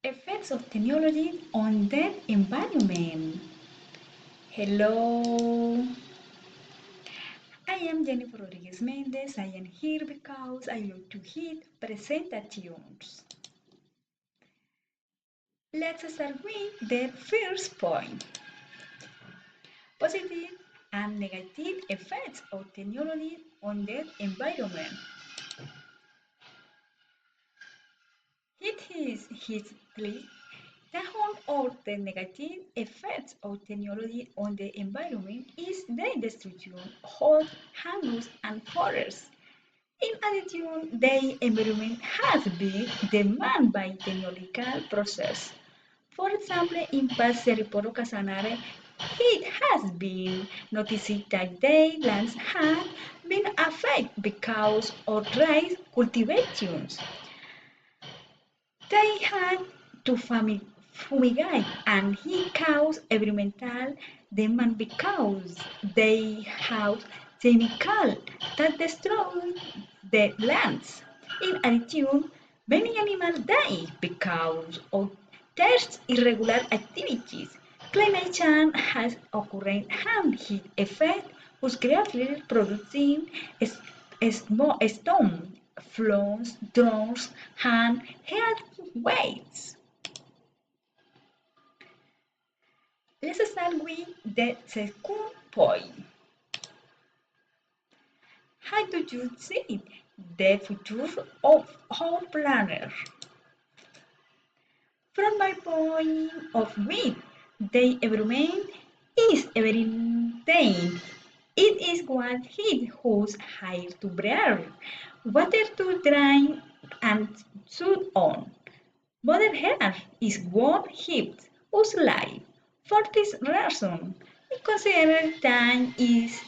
Effects of technology on the environment. Hello, I am Jennifer Rodriguez Mendez. I am here because I love to hit presentations. Let's start with the first point. Positive and negative effects of technology on the environment. It is his list one of the negative effects of technology on the environment is the destruction of jungles and forests. In addition, the environment has been damaged by technological process. For example, in past Seriporo Casanare, it has been noticed that the lands had been affected because of rice cultivations. They had to fumigate and he caused environmental demand because they have chemicals that destroy the lands. In addition, many animals die because of their irregular activities. Climate change has occurred and its effect was greatly producing storm, floods, droughts, and heat waves. Let's start with the second point. How do you see the future of our planet? From my point of view, the environment is everything. It is what it holds air to breathe, water to drink, and so on. Mother Earth is what gives us life. For this reason, I consider time is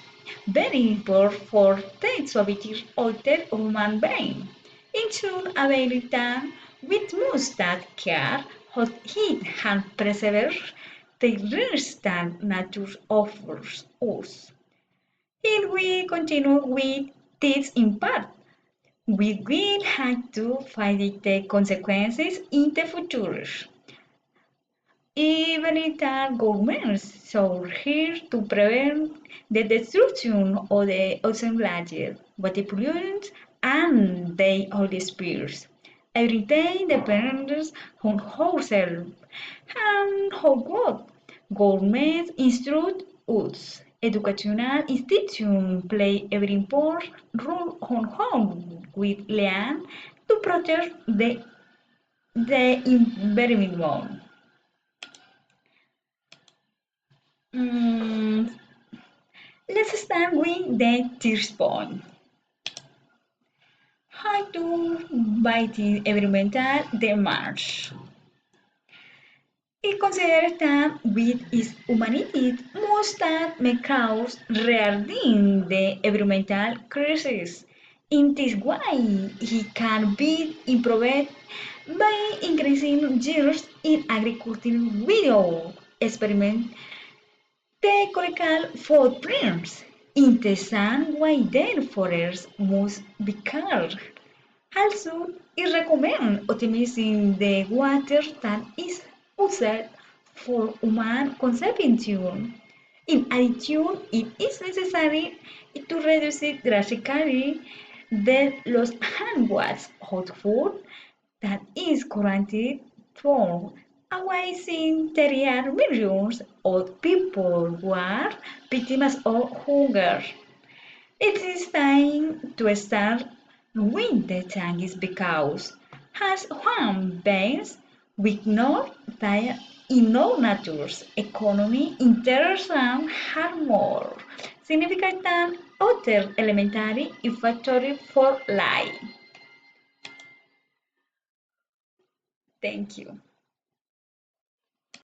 very important for the survival of the human being. In short, available time, we must take care of it and preserve the rich that nature offers us. If we continue with this impact, we will have to fight the consequences in the future. Even if the governments are here to prevent the destruction of the ozone layer, water pollutants, and the oil spills. Everything depends on ourselves and how good governments instruct us. Educational institutions play a very important role on how we learn to protect the environment. Mm, let's start with the first point. How to fight the environmental damage. It considers that with its humanity most that may cause regarding the environmental crisis. In this way, it can be improved by increasing yields in agriculture without experiment the ecological footprints in the same way their forests must be cared. Also, it recommends optimizing the water that is used for human consumption. In addition, it is necessary to reduce drastically the loss and waste of food that is currently thrown away since there are millions of people who are victims of hunger. It is time to start with the changes because as human beings we know that in our nature's economy interaction are more significant than other elementary factors for life. Thank you.